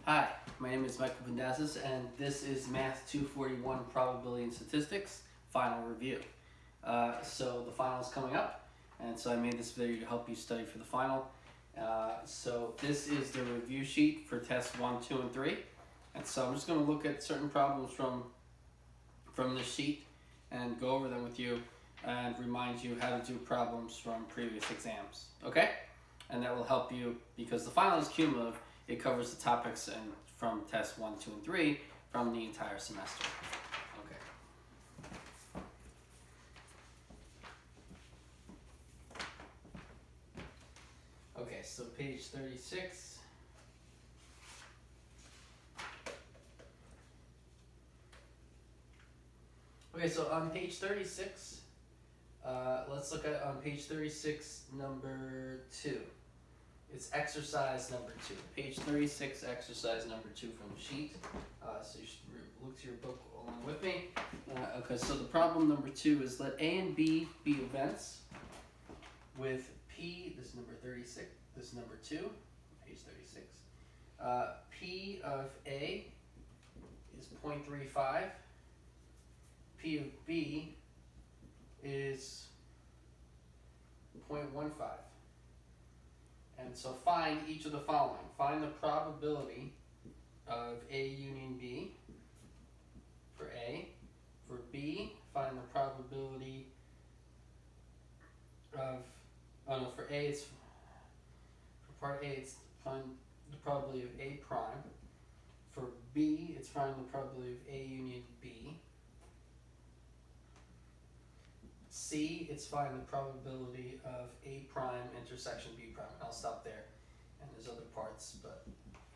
Hi, my name is Michael Vandazis, and this is Math 241 Probability and Statistics Final Review. So the final is coming up, and so I made this video to help you study for the final. So this is the review sheet for tests 1, 2, and 3. And so I'm just going to look at certain problems from this sheet and go over them with you and remind you how to do problems from previous exams. Okay? And that will help you because the final is cumulative. It covers the topics from tests 1, 2, and 3 from the entire semester. Okay, so page 36. Okay, so on page 36, let's look at on page 36, number 2. It's exercise number 2. Page 36, exercise number 2 from the sheet. So you should look to your book along with me. Okay, so the problem number 2 is let A and B be events with P, this is number 36, this is number 2, page 36. P of A is 0.35. P of B is 0.15. And so find each of the following. Find the probability of A union B for A. For B, find the probability of, for A it's, for part A it's find the probability of A prime. For B, it's find the probability of A union B. C, it's find the probability of A prime intersection B prime. And I'll stop there. And there's other parts, but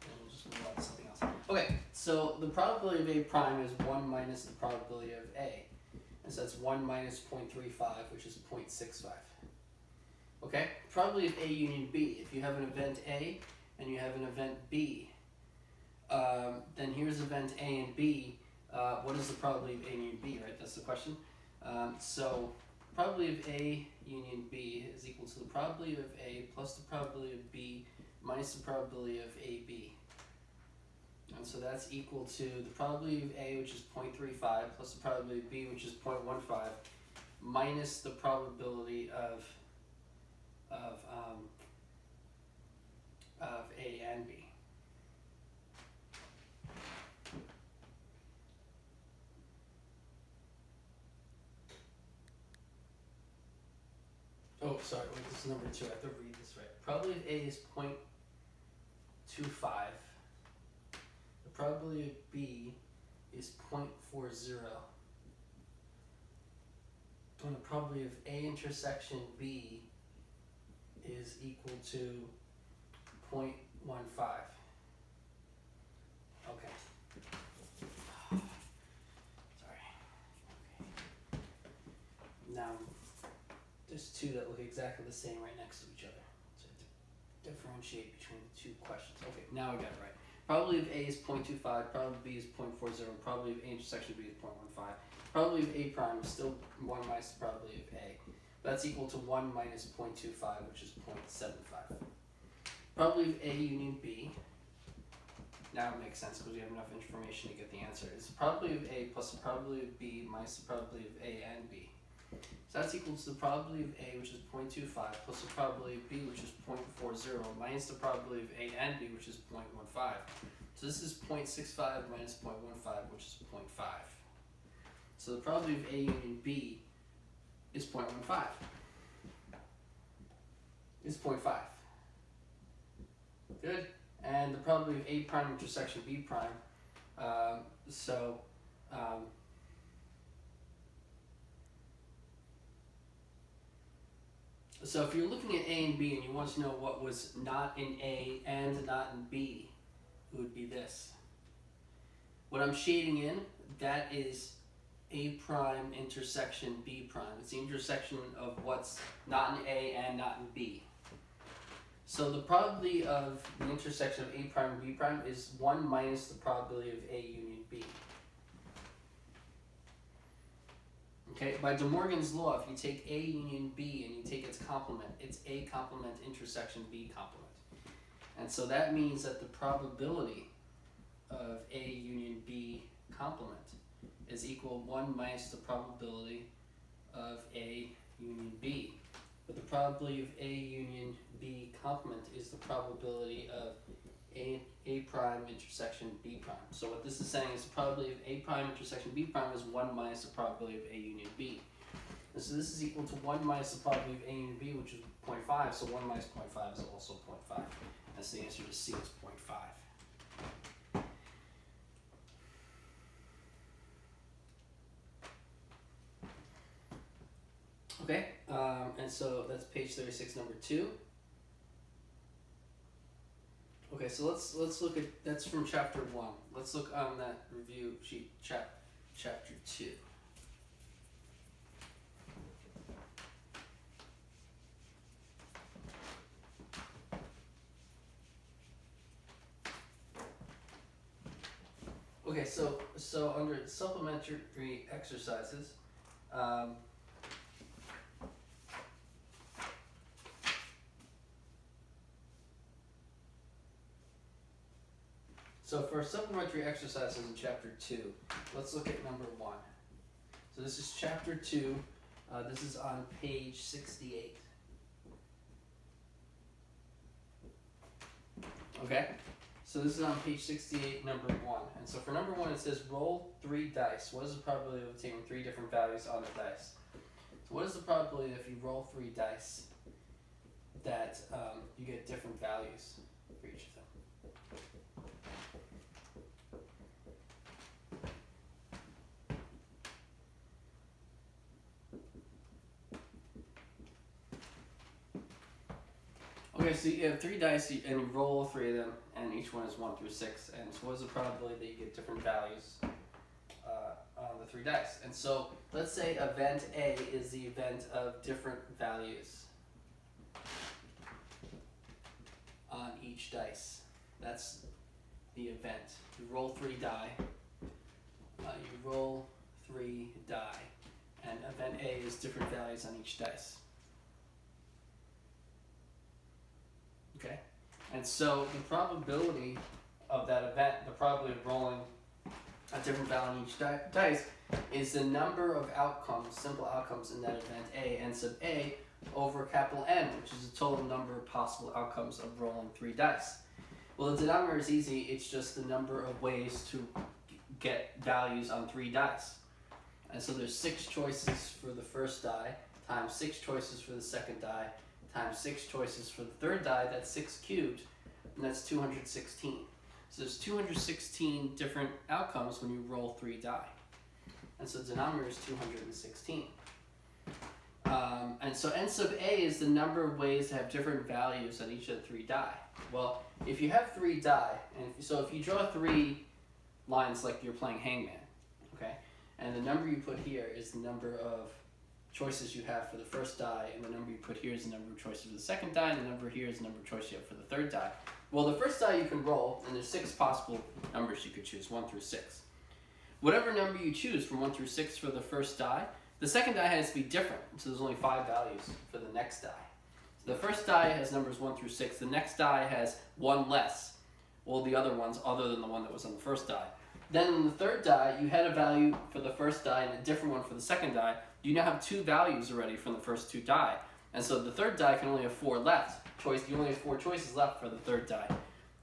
then we'll just move on to something else. Okay, so the probability of A prime is 1 minus the probability of A. And so that's 1 minus 0.35, which is 0.65. Okay, probability of A union B. If you have an event A and you have an event B, then here's event A and B. What is the probability of A union B, right? That's the question. So probability of A union B is equal to the probability of A plus the probability of B minus the probability of AB. And so that's equal to the probability of A, which is 0.35, plus the probability of B, which is 0.15, minus the probability of A and B. Oh, sorry, wait, this is number 2. I have to read this right. Probability of A is 0.25. The probability of B is 0.40. And the probability of A intersection B is equal to 0.15. Okay. Sorry. Okay. Now, there's 2 that look exactly the same right next to each other. So I have to differentiate between the 2 questions. Okay, now I got it right. Probability of A is 0.25, probability of B is 0.40, probability of A intersection B is 0.15. Probability of A prime is still 1 minus the probability of A. That's equal to 1 minus 0.25, which is 0.75. Probability of A union B, now it makes sense because we have enough information to get the answer, is the probability of A plus the probability of B minus the probability of A and B. So that's equal to the probability of A, which is 0.25, plus the probability of B, which is 0.40, minus the probability of A and B, which is 0.15. So this is 0.65 minus 0.15, which is 0.5. So the probability of A union B is 0.15. Is 0.5. Good. And the probability of A prime intersection B prime, so if you're looking at A and B and you want to know what was not in A and not in B, it would be this. What I'm shading in, that is A prime intersection B prime. It's the intersection of what's not in A and not in B. So the probability of the intersection of A prime and B prime is 1 minus the probability of A union B. Okay, by De Morgan's law, if you take A union B and you take its complement, it's A complement intersection B complement. And so that means that the probability of A union B complement is equal 1 minus the probability of A union B. But the probability of A union B complement is the probability of A prime intersection B prime. So what this is saying is the probability of A prime intersection B prime is 1 minus the probability of A union B. And so this is equal to 1 minus the probability of A union B, which is 0.5, so 1 minus 0.5 is also 0.5. That's the answer to C, is 0.5. Okay, and so that's page 36, number 2. Okay, so let's look at, that's from chapter 1. Let's look on that review sheet, chapter 2. Okay, so under supplementary exercises, so for supplementary exercises in chapter 2, let's look at number 1. So this is chapter 2, this is on page 68. Okay? So this is on page 68, number 1. And so for number 1, it says roll 3 dice. What is the probability of obtaining 3 different values on the dice? So what is the probability if you roll 3 dice that you get different values for each of them? Okay, so you have 3 dice and you roll 3 of them, and each one is 1 through 6. And so what is the probability that you get different values on the 3 dice? And so let's say event A is the event of different values on each dice. That's the event. You roll 3 die. You roll 3 die, and event A is different values on each dice. Okay, and so the probability of that event, the probability of rolling a different value on each dice, is the number of outcomes, simple outcomes in that event A, n sub A, over capital N, which is the total number of possible outcomes of rolling 3 dice. Well, the denominator is easy, it's just the number of ways to get values on 3 dice. And so there's 6 choices for the first die, times 6 choices for the second die, times 6 choices for the third die. That's 6 cubed, and that's 216. So there's 216 different outcomes when you roll 3 die. And so the denominator is 216. And so n sub A is the number of ways to have different values on each of the 3 die. Well, if you have 3 die, and so if you draw 3 lines like you're playing hangman, okay, and the number you put here is the number of choices you have for the first die, and the number you put here is the number of choices for the second die, and the number here is the number of choices you have for the third die. Well, the first die you can roll, and there's 6 possible numbers you could choose, 1 through 6. Whatever number you choose from 1 through 6 for the first die, the second die has to be different, so there's only 5 values for the next die. So the first die has numbers 1 through 6, the next die has 1 less, all the other ones other than the one that was on the first die. Then in the third die, you had a value for the first die and a different one for the second die. You now have 2 values already from the first 2 die. And so the third die can only have 4 left. You only have 4 choices left for the third die.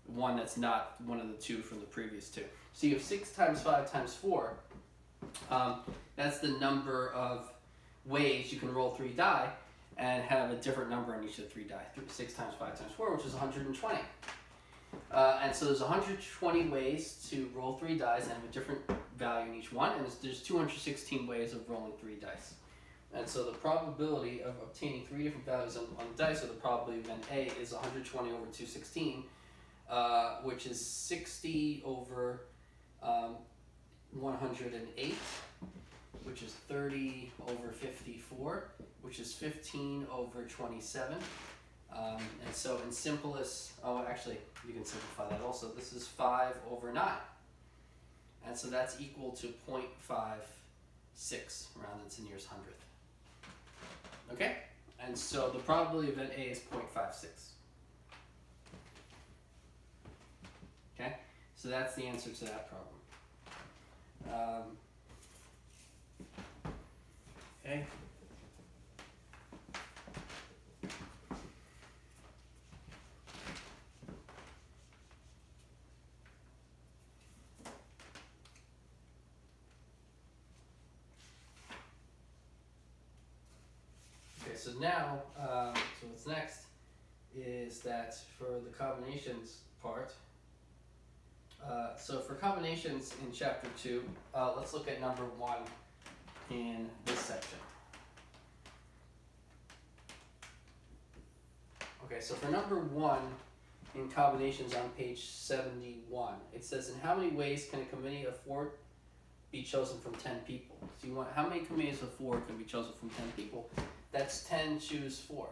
One that's not one of the 2 from the previous 2. So you have 6 times 5 times 4. That's the number of ways you can roll 3 die and have a different number on each of the 3 die. 6 times 5 times 4, which is 120. And so there's 120 ways to roll 3 dice and have a different value in each one, and there's 216 ways of rolling 3 dice. And so the probability of obtaining 3 different values on the dice, or the probability of event A, is 120 over 216, which is 60 over 108, which is 30 over 54, which is 15 over 27. And so in simplest, actually you can simplify that also. This is 5 over 9. And so that's equal to 0.56 rounded to nearest hundredth. Okay? And so the probability of event A is 0.56. Okay? So that's the answer to that problem. Okay. So now, so what's next is that for the combinations part, so for combinations in chapter 2, let's look at number 1 in this section. Okay, so for number 1 in combinations on page 71, it says, in how many ways can a committee of 4 be chosen from 10 people? So you want, how many committees of 4 can be chosen from 10 people? That's 10 choose 4.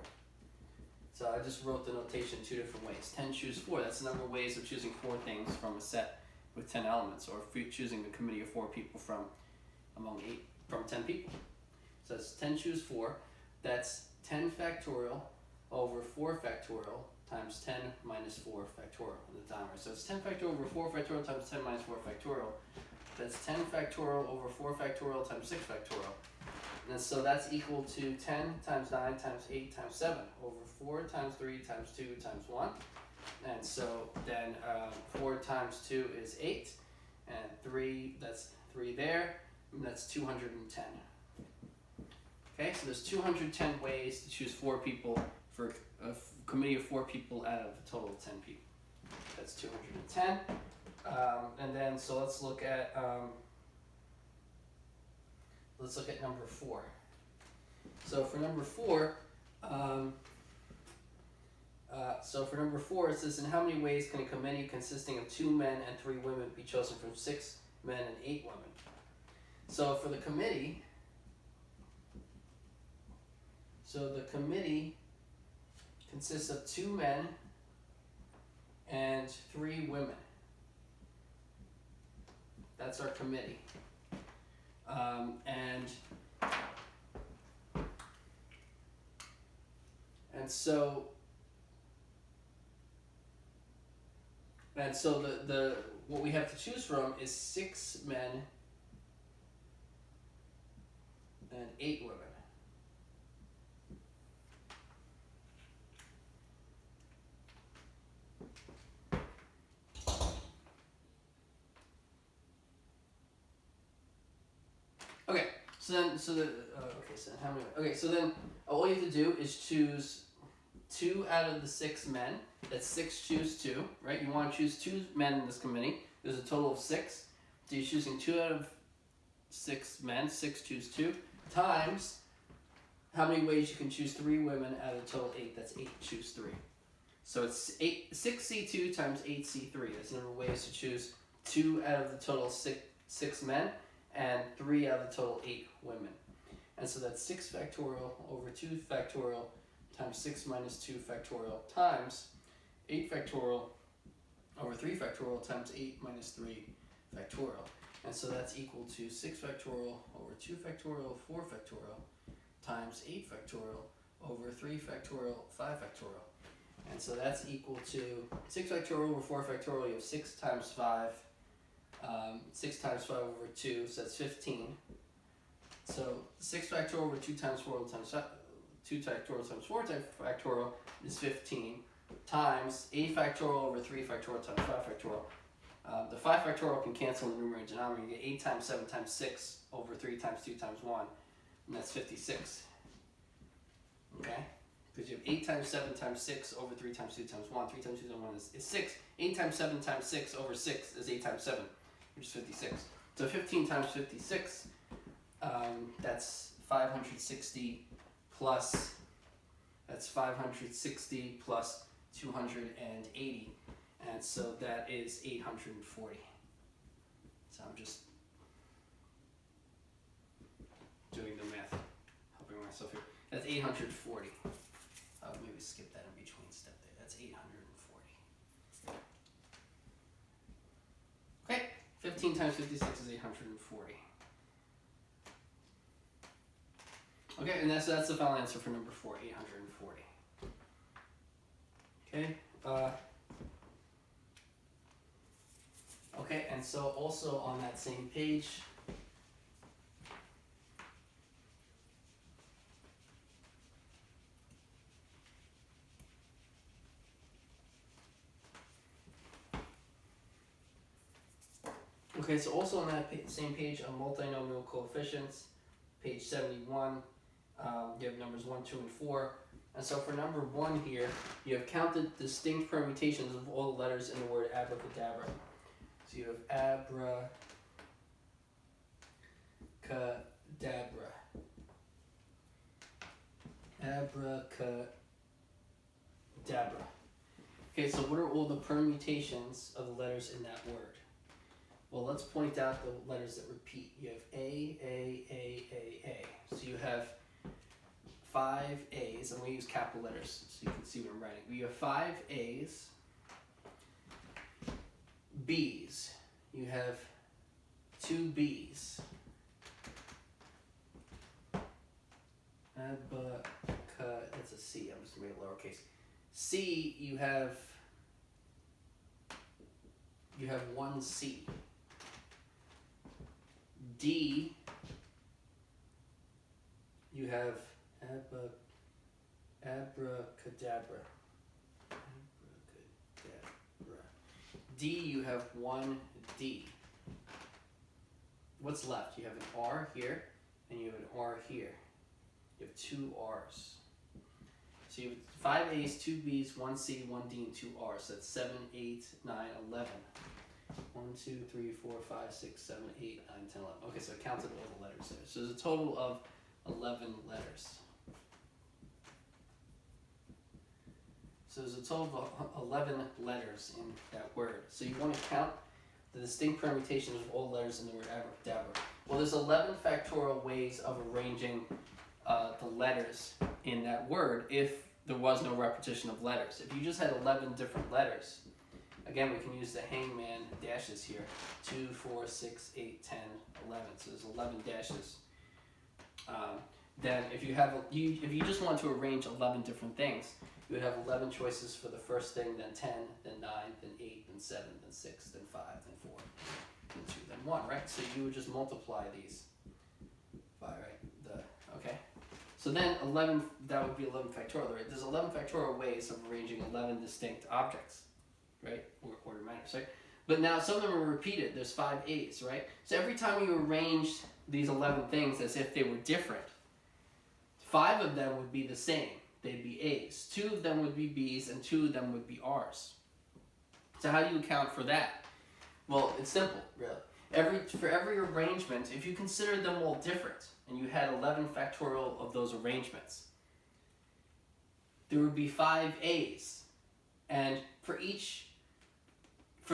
So I just wrote the notation 2 different ways. 10 choose 4, that's the number of ways of choosing 4 things from a set with 10 elements, or choosing a committee of 4 people from 10 people. So it's 10 choose 4, that's 10 factorial over 4 factorial times 10 minus 4 factorial in the timer. So it's 10 factorial over 4 factorial times 10 minus 4 factorial. That's 10 factorial over 4 factorial times 6 factorial. And so that's equal to 10 times 9 times 8 times 7 over 4 times 3 times 2 times 1. And so then 4 times 2 is 8, and 3, that's 3 there, and that's 210. Okay, so there's 210 ways to choose 4 people for a committee of 4 people out of a total of 10 people. That's 210. And then, so let's look at number 4. So for number 4, it says, in how many ways can a committee consisting of 2 men and 3 women be chosen from 6 men and 8 women? So for the committee, the committee consists of 2 men and 3 women. That's our committee. And so the what we have to choose from is 6 men and 8 women. Okay, so then all you have to do is choose 2 out of the 6 men. That's 6 choose 2, right? You want to choose 2 men in this committee. There's a total of 6. So you're choosing 2 out of 6 men, 6 choose 2, times how many ways you can choose 3 women out of a total 8. That's 8 choose 3. So it's 6C2 times 8C3. That's the number of ways to choose 2 out of the total 6 men and 3 out of the total 8 women. And so that's 6 factorial over 2 factorial times 6 minus 2 factorial times 8 factorial over 3 factorial times 8 minus 3 factorial. And so that's equal to 6 factorial over 2 factorial 4 factorial times 8 factorial over 3 factorial 5 factorial. And so that's equal to 6 factorial over 4 factorial. You have 6 times 5. 6 times 5 over 2, so that's 15. So 6 factorial over 2 times 4 times 2 factorial times 4 factorial is 15, times 8 factorial over 3 factorial times 5 factorial. The 5 factorial can cancel in the numerator and denominator. You get 8 times 7 times 6 over 3 times 2 times 1, and that's 56. Okay? Because you have 8 times 7 times 6 over 3 times 2 times 1. 3 times 2 times 1 is 6. 8 times 7 times 6 over 6 is 8 times 7, which is 56. So 15 times 56, that's 560 plus, that's 560 plus 280. And so that is 840. So I'm just doing the math, helping myself here. That's 840. Maybe skip that in between step there. That's 840. Okay, 15 times 56 is 840. Okay, and that's the final answer for number 4, 840. Okay. so also on that same page, okay, so also on that same page on multinomial coefficients, page 71, you have numbers 1, 2, and 4. And so for number 1 here, you have counted distinct permutations of all the letters in the word abracadabra. So you have abracadabra. Abracadabra. Okay, so what are all the permutations of the letters in that word? Well, let's point out the letters that repeat. You have A. So you have 5 A's. I'm going to use capital letters so you can see what I'm writing. You have 5 A's. B's. You have 2 B's. That's a C. I'm just going to make it lowercase. C, you have 1 C. D, you have abracadabra. D, you have 1 D. What's left? You have an R here, and you have an R here. You have 2 R's. So you have 5 A's, 2 B's, 1 C, 1 D, and 2 R's. So that's 7, 8, 9, 11. 1, 2, 3, 4, 5, 6, 7, 8, 9, 10, 11. Okay, so I counted all the letters there. So there's a total of 11 letters. So there's a total of 11 letters in that word. So you want to count the distinct permutations of all letters in the word abracadabra. Well, there's 11 factorial ways of arranging the letters in that word if there was no repetition of letters. If you just had 11 different letters, again, we can use the hangman dashes here. 2, 4, 6, 8, 10, 11. So there's 11 dashes. Then if you just want to arrange 11 different things, you would have 11 choices for the first thing, then 10, then 9, then 8, then 7, then 6, then 5, then 4, then 2, then 1, right? So you would just multiply these by, right? Okay? So then 11, that would be 11 factorial, right? There's 11 factorial ways of arranging 11 distinct objects, right? Or order matters, right? But now some of them are repeated. There's 5 A's, right? So every time you arrange these 11 things as if they were different, 5 of them would be the same. They'd be A's. 2 of them would be B's, and 2 of them would be R's. So how do you account for that? Well, it's simple, really. For every arrangement, if you consider them all different, and you had 11 factorial of those arrangements, there would be 5 A's. And for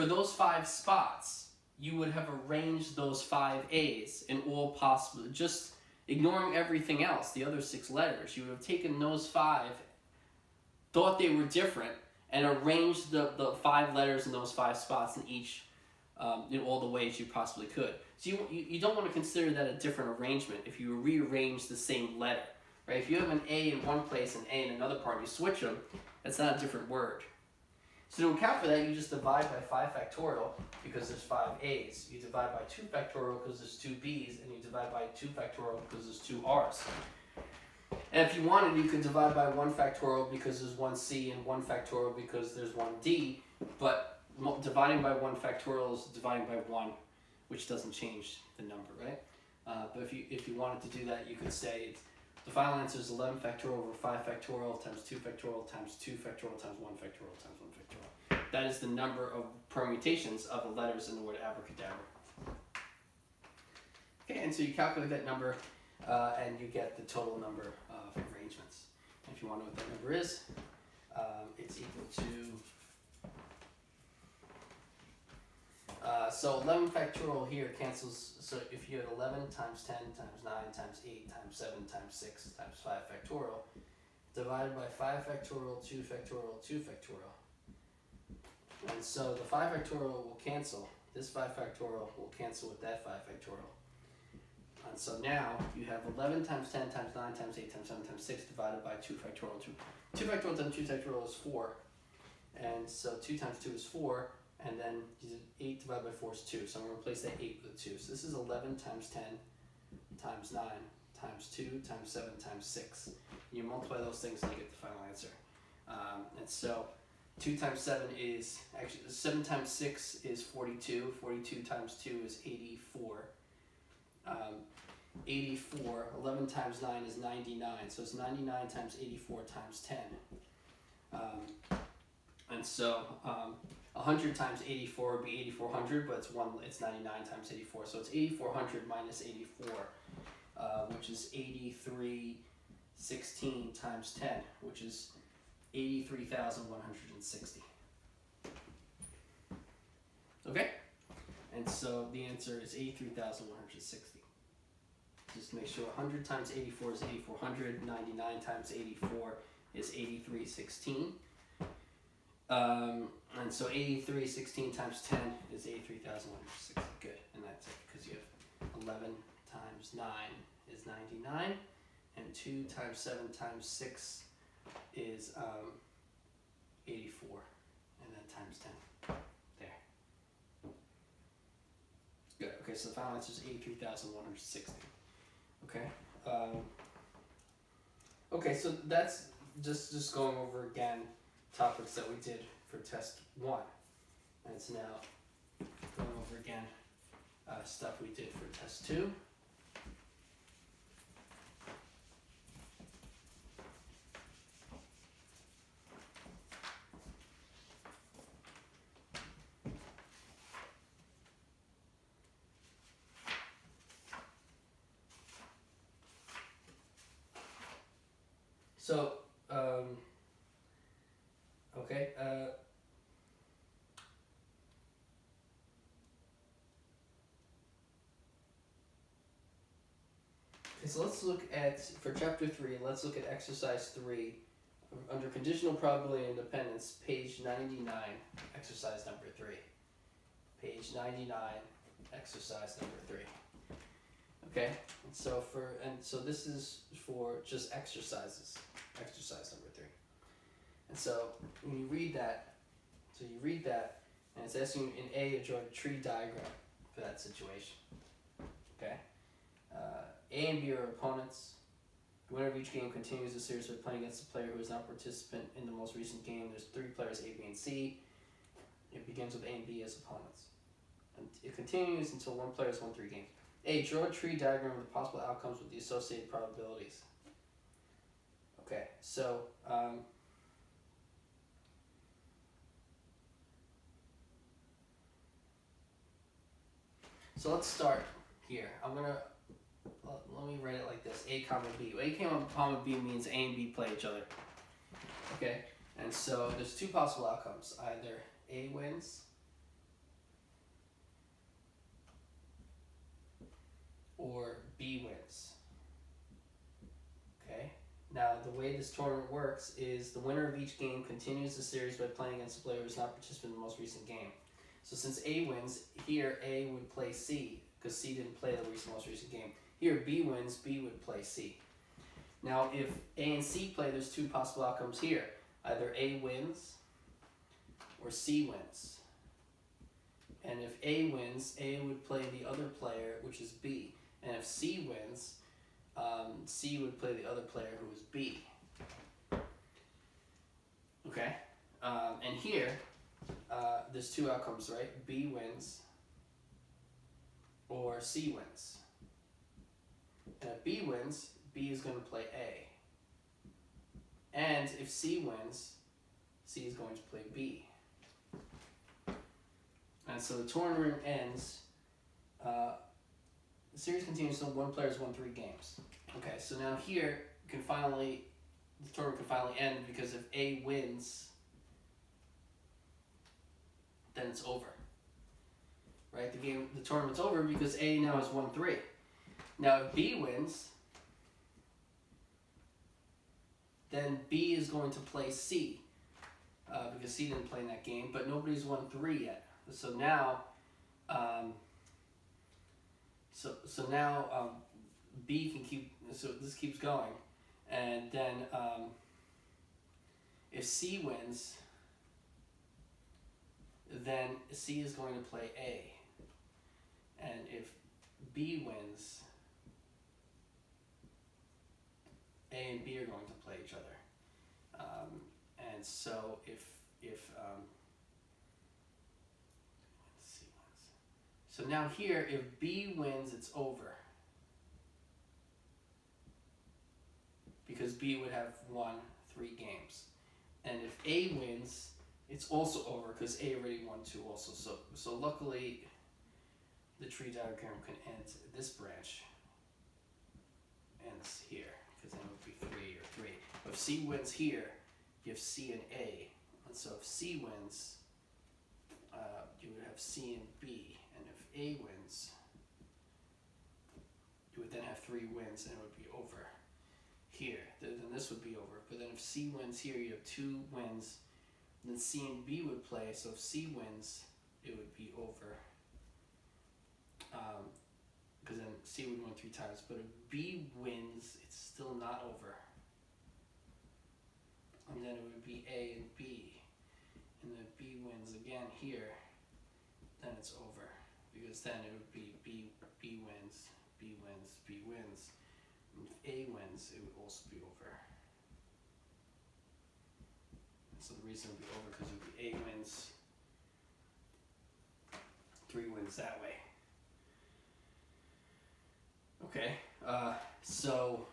those 5 spots, you would have arranged those 5 A's in all possible, just ignoring everything else, the other 6 letters. You would have taken those 5, thought they were different, and arranged the 5 letters in those 5 spots in each, in all the ways you possibly could. So you don't want to consider that a different arrangement if you rearrange the same letter, right? If you have an A in one place and A in another part, and you switch them, that's not a different word. So to account for that, you just divide by 5 factorial because there's 5 A's. You divide by 2 factorial because there's 2 B's, and you divide by 2 factorial because there's 2 R's. And if you wanted, you could divide by 1 factorial because there's 1 C and 1 factorial because there's 1 D, but dividing by 1 factorial is dividing by 1, which doesn't change the number, right? But if you wanted to do that, you could say the final answer is 11 factorial over 5 factorial times 2 factorial times 2 factorial times 1 factorial times 1 factorial. That is the number of permutations of the letters in the word abracadabra. Okay, and so you calculate that number and you get the total number of arrangements. And if you want to know what that number is, it's equal to so 11 factorial here cancels. So if you had 11 times 10 times 9 times 8 times 7 times 6 times 5 factorial, divided by 5 factorial, 2 factorial, 2 factorial. And so the 5 factorial will cancel. This 5 factorial will cancel with that 5 factorial. And so now you have 11 times 10 times 9 times 8 times 7 times 6 divided by 2 factorial. 2 factorial times 2 factorial is 4. And so 2 times 2 is 4. and then 8 divided by 4 is 2, so I'm going to replace that 8 with a 2. So this is 11 times 10 times 9 times 2 times 7 times 6. You multiply those things and you get the final answer. And so 2 times 7 is, actually 7 times 6 is 42. 42 times 2 is 84. 84, 11 times 9 is 99, so it's 99 times 84 times 10. And so 100 times 84 would be 8400, but it's 99 times 84, so it's 8400 minus 84, which is 8316 times 10, which is 83,160. Okay? And so the answer is 83,160. Just make sure 100 times 84 is 8400, 99 times 84 is 8316. And so 8316 times 10 is 83,160. Good, and that's it, because you have 11 times 9 is 99, and 2 times 7 times 6 is 84, and then times 10. There. Good, okay, so the final answer is 83,160. Okay. Okay, so that's just going over again topics that we did for test 1. And it's now going over again stuff we did for test 2. So, okay, so let's look at, for chapter 3, let's look at exercise 3, under conditional probability and independence, page 99, exercise number 3. Page 99, exercise number 3. Okay, so this is for just exercises, exercise number 3. And so when you read that, and it's asking you in A to draw a tree diagram for that situation. Okay, A and B are opponents. The winner of each game continues the series by playing against the player who is not a participant in the most recent game. There's 3 players, A, B, and C. It begins with A and B as opponents. And it continues until one player has won 3 games. A, draw a tree diagram of the possible outcomes with the associated probabilities. Okay, so let's start here. Let me write it like this: A comma B. A comma B means A and B play each other. Okay, and so there's 2 possible outcomes: either A wins or B wins. Okay, now the way this tournament works is the winner of each game continues the series by playing against the player who is not participant in the most recent game. So since A wins, here A would play C, because C didn't play the most recent game. Here B wins, B would play C. Now if A and C play, there's 2 possible outcomes here. Either A wins or C wins. And if A wins, A would play the other player, which is B. And if C wins, C would play the other player, who is B. Okay? And here, there's 2 outcomes, right? B wins or C wins. And if B wins, B is going to play A. And if C wins, C is going to play B. And so the tournament ends. The series continues until one player has won 3 games. Okay, so now here the tournament can finally end, because if A wins, then it's over. Right? The tournament's over because A now has won 3. Now if B wins, then B is going to play C, because C didn't play in that game, but nobody's won 3 yet. So now, B can keep. So this keeps going, and then if C wins, then C is going to play A. And if B wins, A and B are going to play each other. And so if C wins. So now here, if B wins, it's over. Because B would have won 3 games. And if A wins, it's also over because A already won 2 also. So luckily, the tree diagram can end, this branch ends here, because then it would be 3 or 3. But if C wins here, you have C and A. And so if C wins, you would have C and B. And if A wins, you would then have 3 wins and it would be over here. Then this would be over. But then if C wins here, you have 2 wins. Then C and B would play. So if C wins, it would be over. Because then C would win 3 times. But if B wins, it's still not over. And then it would be A and B. And if B wins again here, then it's over. Because then it would be B wins, B wins, B wins. And if A wins, it would also be over. And so the reason it would be over because it would be A wins, 3 wins that way. Okay, so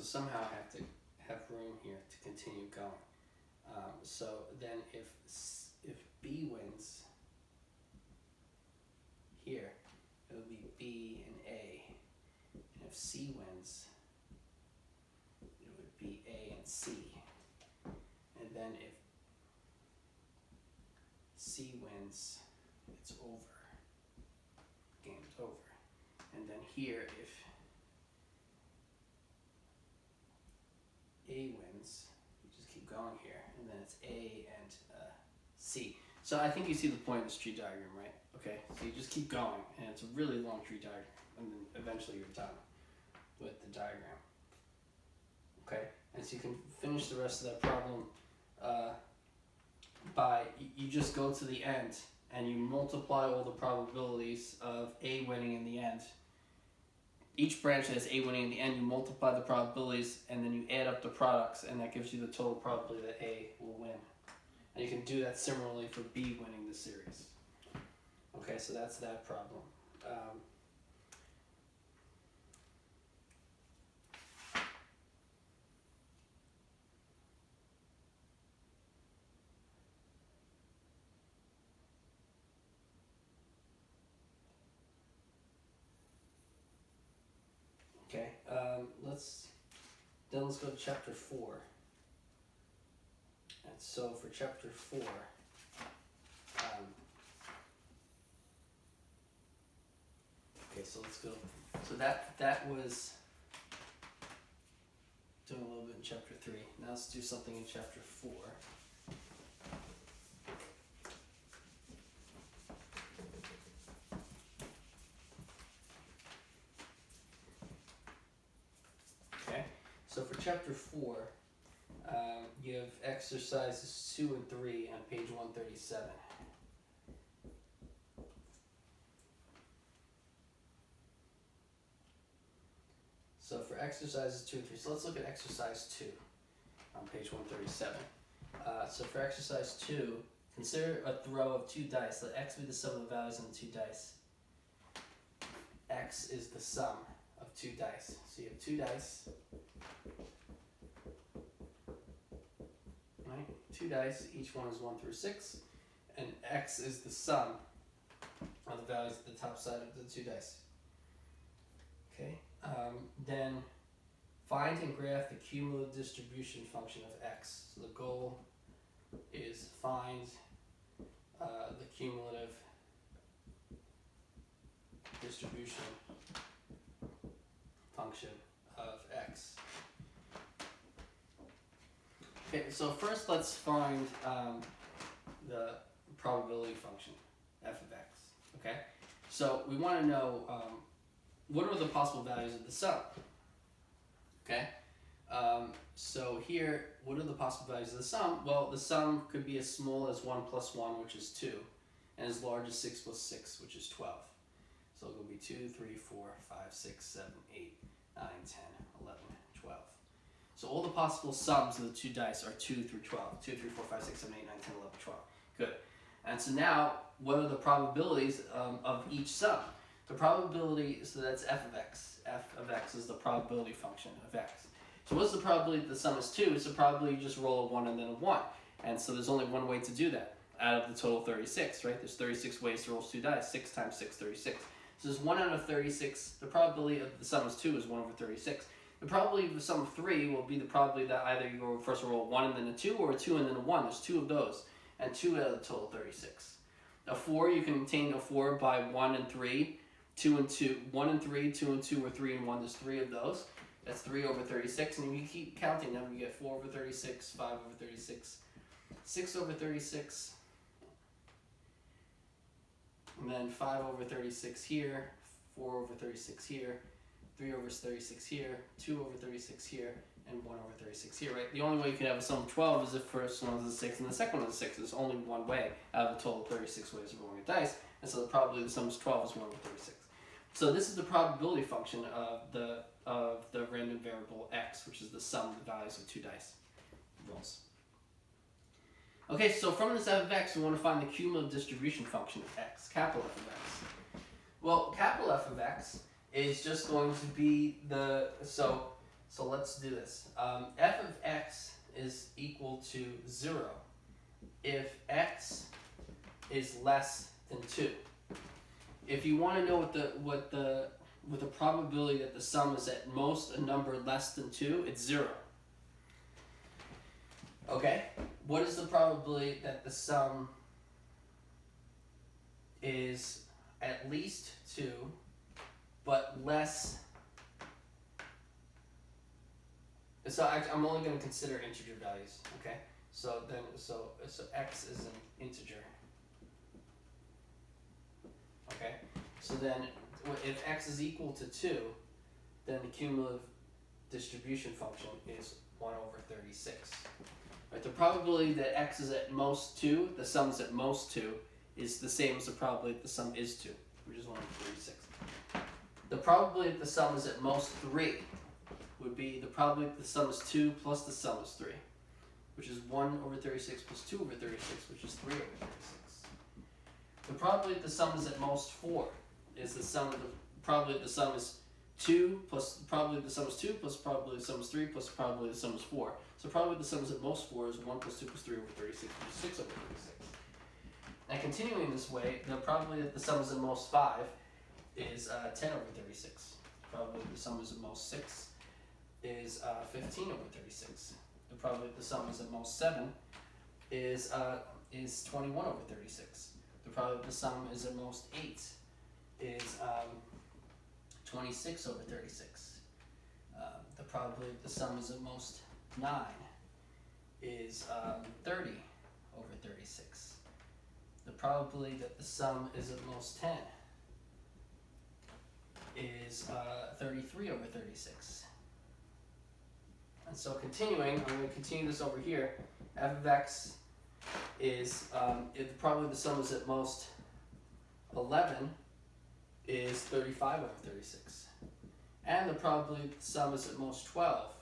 somehow I have to have room here to continue going. So then if B wins here, it would be B and A. And if C wins, it would be A and C. And then if C wins, it's over. Game's over. And then here, if A wins, you just keep going here, and then it's A and C. So I think you see the point of this tree diagram, right? Okay, so you just keep going, and it's a really long tree diagram, and then eventually you're done with the diagram. Okay, and so you can finish the rest of that problem by, you just go to the end, and you multiply all the probabilities of A winning in the end. Each branch has A winning in the end, you multiply the probabilities, and then you add up the products, and that gives you the total probability that A will win. And you can do that similarly for B winning the series. Okay, so that's that problem. Okay, let's go to chapter 4. And so for chapter 4, okay, so let's go. So that was doing a little bit in chapter 3. Now let's do something in chapter 4. So for chapter 4, you have exercises 2 and 3 on page 137. So for exercises 2 and 3, so let's look at exercise 2 on page 137. So for exercise 2, consider a throw of 2 dice. Let x be the sum of the values on the 2 dice. X is the sum of 2 dice. So you have 2 dice. Right? 2 dice, each one is 1 through 6, and x is the sum of the values at the top side of the 2 dice. Okay, then find and graph the cumulative distribution function of x. So the goal is find the cumulative distribution function of x. Okay, so first let's find the probability function, f of x, okay? So we want to know what are the possible values of the sum, okay? So here, what are the possible values of the sum? Well, the sum could be as small as 1 plus 1, which is 2, and as large as 6 plus 6, which is 12. So it'll be 2, 3, 4, 5, 6, 7, 8, 9, 10, 11, 12. So all the possible sums of the two dice are 2 through 12. 2, 3, 4, 5, 6, 7, 8, 9, 10, 11, 12. Good. And so now, what are the probabilities of each sum? The probability, so that's f of x. F of x is the probability function of x. So what's the probability that the sum is 2? It's the probability you just roll a 1 and then a 1. And so there's only one way to do that out of the total 36, right? There's 36 ways to roll 2 dice. 6 times 6, 36. So there's 1 out of 36. The probability of the sum is 2 is 1 over 36. The probability of the sum of 3 will be the probability that either you will first roll 1 and then a 2, or a 2 and then a 1. There's 2 of those, and 2 out of the total 36. A 4, you can obtain a 4 by 1 and 3, 2 and 2, 1 and 3, 2 and 2, or 3 and 1. There's 3 of those. That's 3 over 36, and if you keep counting them, you get 4 over 36, 5 over 36, 6 over 36, and then 5 over 36 here, 4 over 36 here, 3 over 36 here, 2 over 36 here, and 1 over 36 here, right? The only way you can have a sum of 12 is if the first one is a 6 and the second one is a 6. There's only one way out of the total 36 ways of rolling a dice, and so the probability of the sum is 12 is 1 over 36. So this is the probability function of the random variable x, which is the sum of the values of two dice rolls. Okay, so from this f of x, we want to find the cumulative distribution function of x, capital F of x. Well, capital F of x is just going to be the, so let's do this. F of x is equal to 0 if x is less than 2. If you want to know what the probability that the sum is at most a number less than 2, it's 0. Okay? What is the probability that the sum is at least 2, but less? So I'm only going to consider integer values. Okay? So x is an integer. Okay? So then, if x is equal to 2, then the cumulative distribution function is 1 over 36. Right? The probability that x is at most 2, the sum is at most 2, is the same as the probability that the sum is 2, which is 1 over 36. The probability that the sum is at most 3 would be the probability that the sum is 2 plus the sum is 3, which is 1 over 36 plus 2 over 36, which is 3 over 36. The probability that the sum is at most 4 is the sum of the probability that the sum is 2 plus the probability that the sum is 2 plus the probability that the sum is 3 plus the probability that the sum is 4. So probability that the sum is at most 4 is 1 plus 2 plus 3 over 36, which is 6 over 36. And continuing this way, the probability that the sum is at most 5 is 10 over 36. The probability that the sum is at most 6 is 15 over 36. The probability that the sum is at most 7 is 21 over 36. The probability that the sum is at most 8 is 26 over 36. The probability that the sum is at most 9 is 30 over 36. The probability that the sum is at most 10 is 33 over 36. And so continuing, I'm going to continue this over here. F of x is, if the probability the sum is at most 11 is 35 over 36. And the probability the sum is at most 12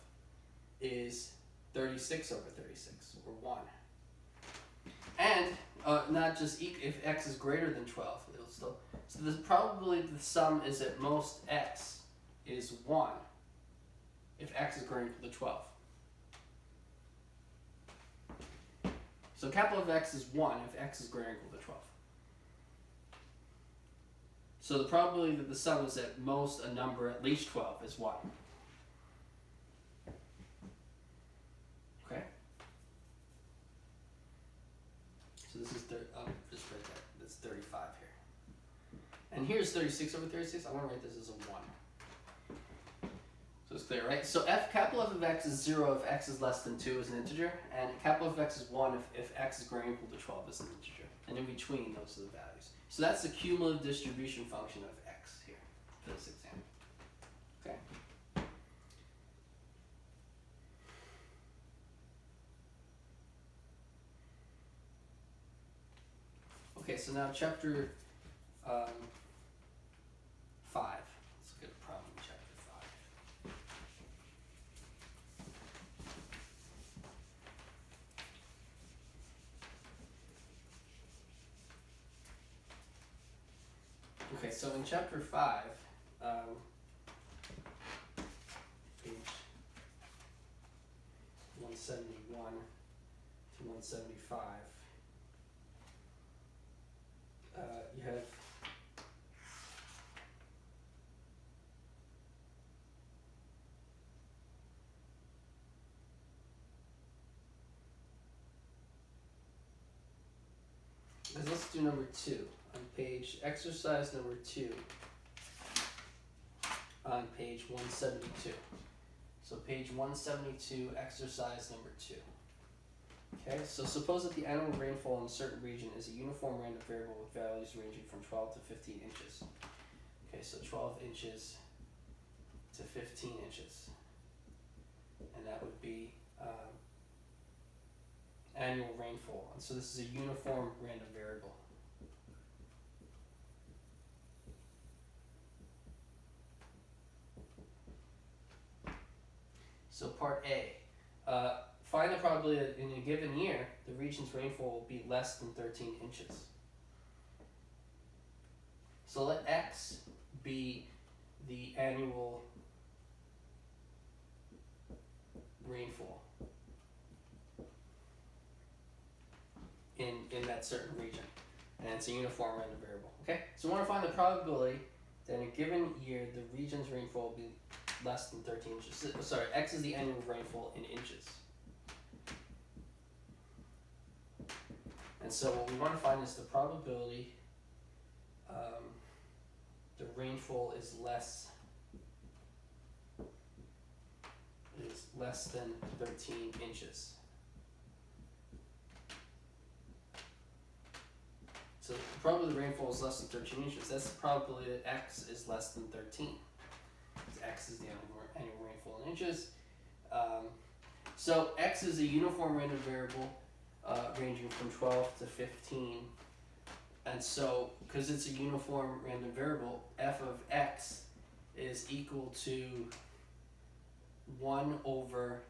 is 36 over 36, or 1. And not just if x is greater than 12, it'll still, so the probability that the sum is at most x is 1 if x is greater than 12. So capital of x is 1 if x is greater than 12. So the probability that the sum is at most a number at least 12 is 1. Okay? So this is, just write that, that's 35 here. And here's 36 over 36. I want to write this as a 1. So it's clear, right? So capital F of x is 0 if x is less than 2 as an integer, and capital F of x is 1 if x is greater or equal to 12 as an integer. And in between, those are the values. So that's the cumulative distribution function of x here for this example. Okay. Okay, so now chapter 5. Let's look at a problem in chapter 5. Okay, so in chapter 5, page 171 to 175, you have because let's do number 2 on page exercise number 2 on page 172. So page 172, exercise number 2. Okay, so suppose that the annual rainfall in a certain region is a uniform random variable with values ranging from 12 to 15 inches. Okay, so 12 inches to 15 inches. And that would be annual rainfall. And so this is a uniform random variable. So part A, find the probability that in a given year, the region's rainfall will be less than 13 inches. So let X be the annual rainfall in that certain region. And it's a uniform random variable. Okay? So we want to find the probability that in a given year, the region's rainfall will be less than 13 inches. Sorry, X is the annual rainfall in inches. And so what we want to find is the probability the rainfall is less than 13 inches. So the probability the rainfall is less than 13 inches. That's the probability that X is less than 13. X is the annual rainfall in inches. So X is a uniform random variable ranging from 12 to 15. And so, because it's a uniform random variable, f of X is equal to 1 over,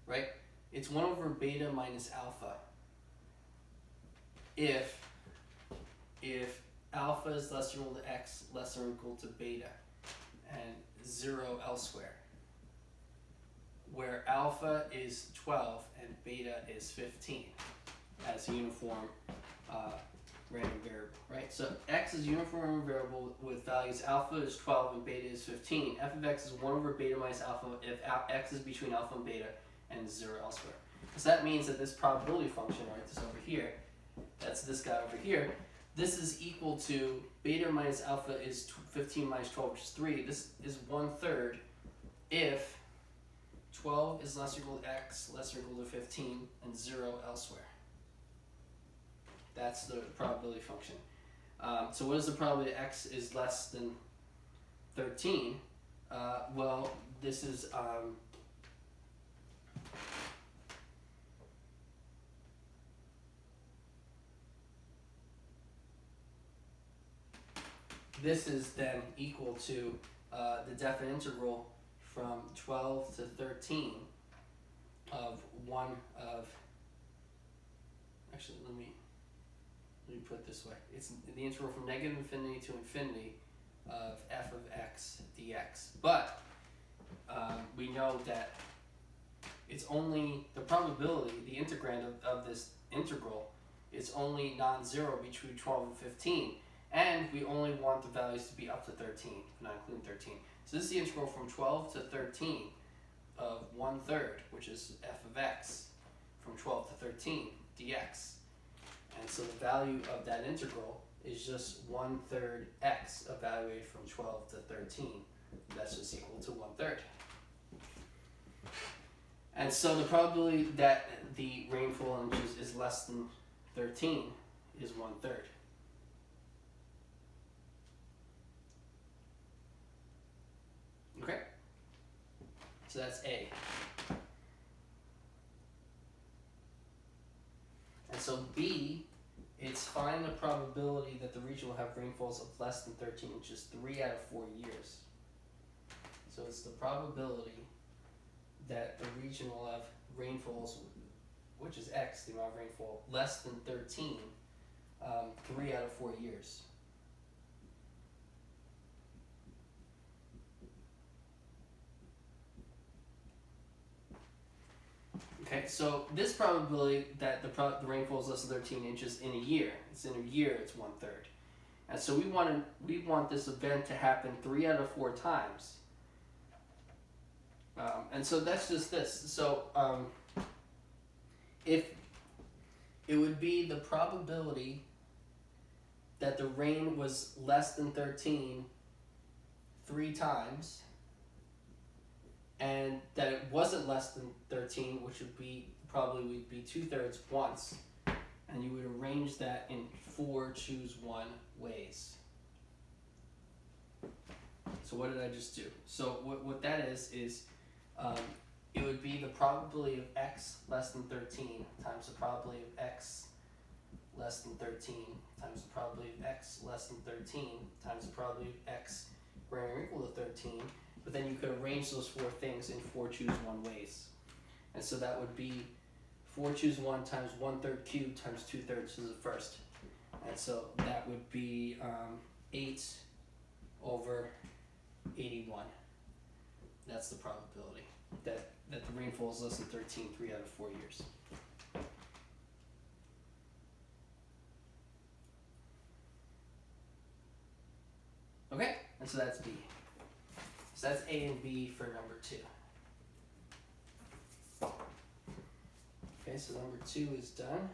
right? It's 1 over beta minus alpha. If alpha is less than or equal to X, less than or equal to beta, and 0 elsewhere, where alpha is 12 and beta is 15 as a uniform random variable, right? So X is a uniform random variable with values alpha is 12 and beta is 15. F of X is 1 over beta minus alpha if X is between alpha and beta and 0 elsewhere. So that means that this probability function, right, this over here, that's this guy over here, this is equal to beta minus alpha is 15 minus 12, which is 3. This is 1/3 if 12 is less or equal to X, less or equal to 15, and 0 elsewhere. That's the probability function. So what is the probability that X is less than 13? Well, this is then equal to the definite integral from 12 to 13 of 1 of, actually let me put it this way. It's the integral from negative infinity to infinity of f of X dx. But we know that it's only the probability, the integrand of this integral is only non-zero between 12 and 15. And we only want the values to be up to 13, not including 13. So this is the integral from 12 to 13 of 1/3, which is f of X, from 12 to 13 dx. And so the value of that integral is just 1/3 X evaluated from 12 to 13. That's just equal to 1/3. And so the probability that the rainfall in inches is less than 13 is 1/3. Okay? So that's A. And so B, it's find the probability that the region will have rainfalls of less than 13 inches 3 out of 4 years. So it's the probability that the region will have rainfalls, which is X, the amount of rainfall, less than 13, 3 out of 4 years. Okay, so this probability that the rainfall is less than 13 inches in a year, it's 1/3. And so we want this event to happen 3 out of 4 times. And so that's just this. So if it would be the probability that the rain was less than 13 3 times, and that it wasn't less than 13, which would be probably 2/3 once, and you would arrange that in 4 choose 1 ways. So what did I just do? So what that is it would be the probability of X less than 13 times the probability of X less than 13 times the probability of X less than 13 times the probability of X greater or equal to 13. But then you could arrange those 4 things in 4 choose 1 ways. And so that would be 4 choose 1 times 1/3 cubed times 2/3 is the first. And so that would be 8/81. That's the probability that the rainfall is less than 13 3 out of 4 years. Okay, and so that's B. So that's A and B for number 2. Okay, so number 2 is done.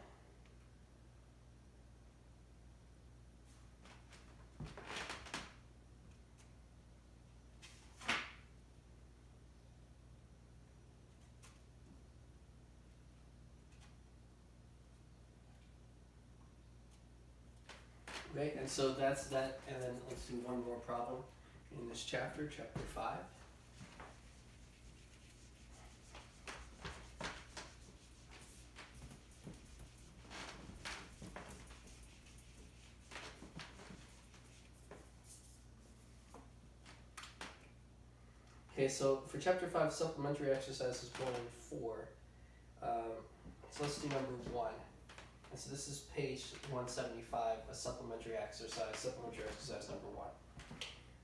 Okay, and so that's that, and then let's do one more problem in this chapter, chapter 5. Okay, so for chapter 5, supplementary exercises 1 and 4. So let's do number 1. And so this is page 175, a supplementary exercise number 1.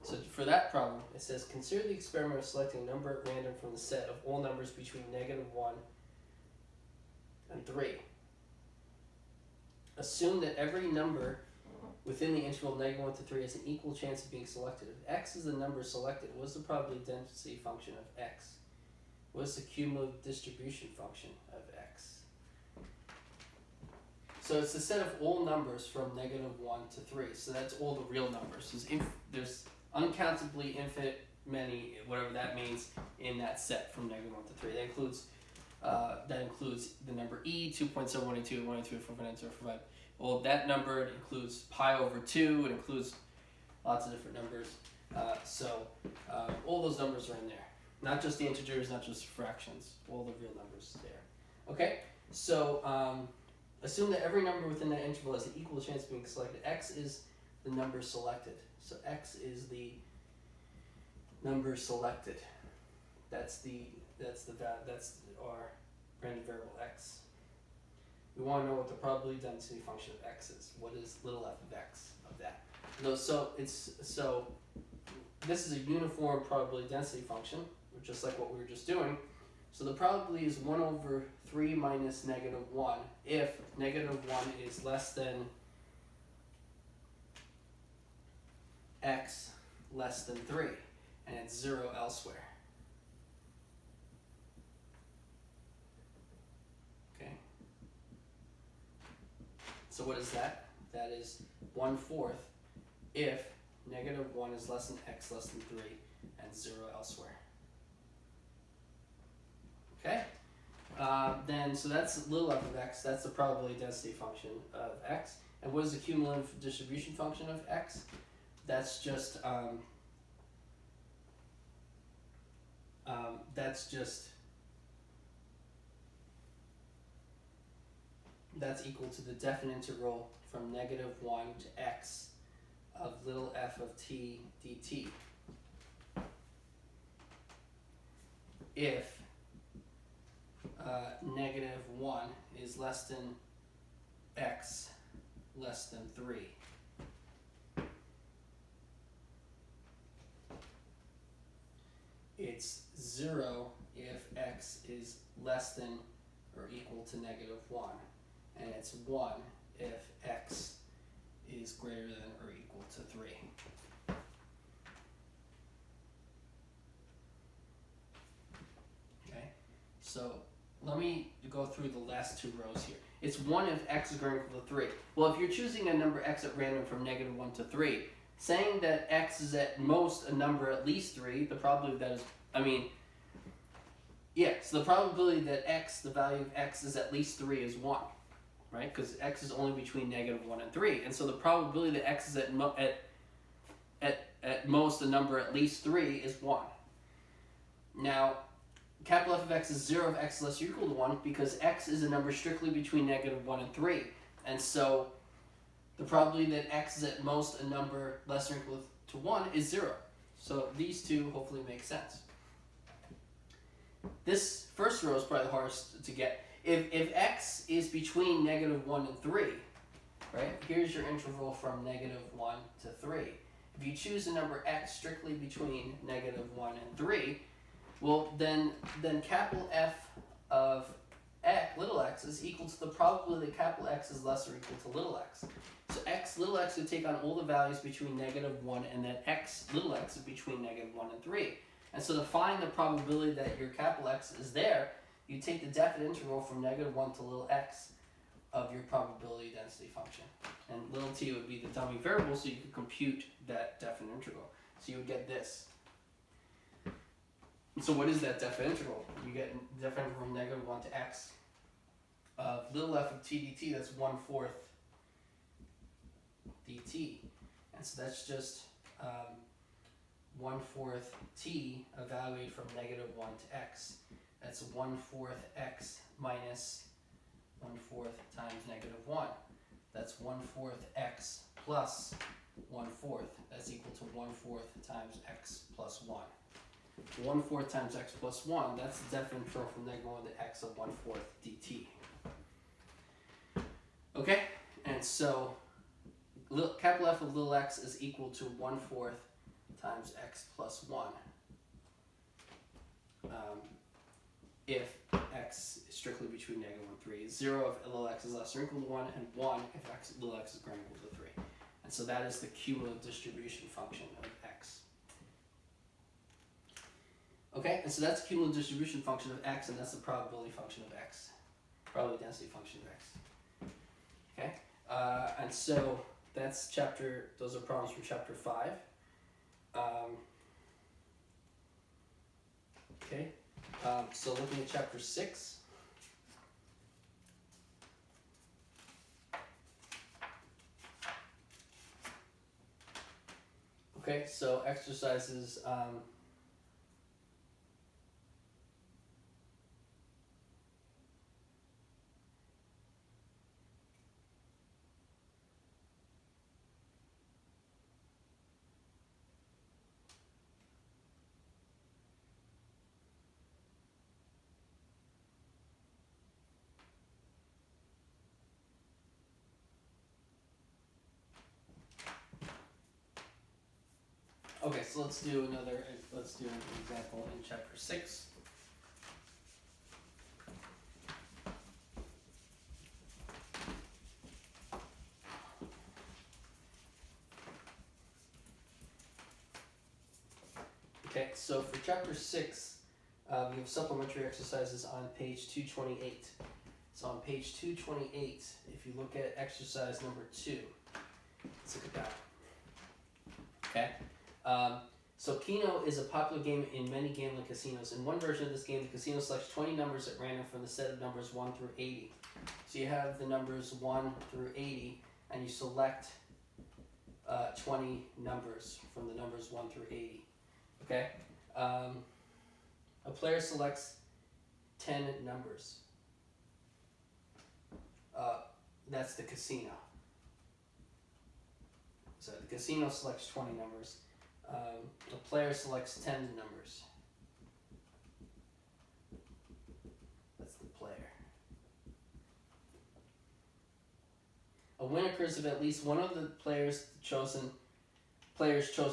So for that problem, it says, consider the experiment of selecting a number at random from the set of all numbers between -1 and 3. Assume that every number within the interval -1 to 3 has an equal chance of being selected. If X is the number selected, what is the probability density function of X? What is the cumulative distribution function of X? So it's the set of all numbers from -1 to 3. So that's all the real numbers. There's uncountably infinite many, whatever that means, in that set from -1 to 3. That includes the number E, 2.7182, 182, 4.9, Well, that number, it includes pi over 2. It includes lots of different numbers. All those numbers are in there. Not just the integers, not just fractions. All the real numbers there. Okay, so assume that every number within that interval has an equal chance of being selected. X is the number selected. So X is the number selected. That's our random variable X. We want to know what the probability density function of X is. What is little f of X of that? So this is a uniform probability density function, just like what we were just doing. So the probability is 1/3 minus -1 if -1 is less than X less than 3, and it's 0 elsewhere. Okay. So what is that? That is 1/4 if -1 is less than X less than 3 and 0 elsewhere. Okay, so that's little f of X. That's the probability density function of X. And what is the cumulative distribution function of X? That's just that's equal to the definite integral from -1 to x of little f of t dt. If -1 is less than x less than 3. It's 0 if x is less than or equal to -1, and it's 1 if x is greater than or equal to 3. Okay, so let me go through the last two rows here. It's 1 if x is greater than or equal to 3. Well, if you're choosing a number x at random from -1 to 3, saying that x is at most a number at least 3, the probability that is, so the probability that x, the value of x is at least 3 is 1, right? Because x is only between -1 and 3. And so the probability that x is at most a number at least 3 is 1. Now, capital F of x is 0 if x is less or equal to 1, because x is a number strictly between -1 and 3. And so the probability that x is at most a number less than or equal to 1 is 0. So these two hopefully make sense. This first row is probably the hardest to get. If x is between -1 and 3, right? Here's your interval from -1 to 3. If you choose a number x strictly between -1 and 3, well, then capital F of little x is equal to the probability that capital X is less or equal to little x. So little x would take on all the values between -1 and then little x is between -1 and 3. And so to find the probability that your capital X is there, you take the definite integral from -1 to little x of your probability density function. And little t would be the dummy variable, so you could compute that definite integral. So you would get this. So what is that definite integral? You get definite integral from -1 to x of little f of t dt, that's 1/4 dt. And so that's just 1/4 t evaluated from -1 to x. That's 1/4 x minus 1/4 times -1. That's 1/4 x plus 1/4. That's equal to 1/4 times x plus 1. 1/4 times x plus 1, that's the definite integral from -1 to x of 1/4 dt. Okay, and so capital F of little x is equal to 1/4 times x plus 1. If x is strictly between -1 and 3, 0 if little x is less or equal to 1, and 1 if little x is greater than or equal to 3. And so that is the cumulative distribution function of x. Okay, and so that's the cumulative distribution function of x, and that's the probability function of x. Probability density function of x. Okay, and so that's those are problems from chapter 5. So looking at chapter 6. Okay, so exercises Okay, so let's do an example in chapter 6. Okay, so for chapter 6, we have supplementary exercises on page 228. So on page 228, if you look at exercise number 2, let's look at that. Okay. So Keno is a popular game in many gambling casinos. In one version of this game, the casino selects 20 numbers at random from the set of numbers 1 through 80. So you have the numbers 1 through 80, and you select 20 numbers from the numbers 1 through 80. Okay? A player selects 10 numbers. that's the casino. So the casino selects 20 numbers. The player selects 10 numbers. That's the player. A win occurs if at least one of the players' chosen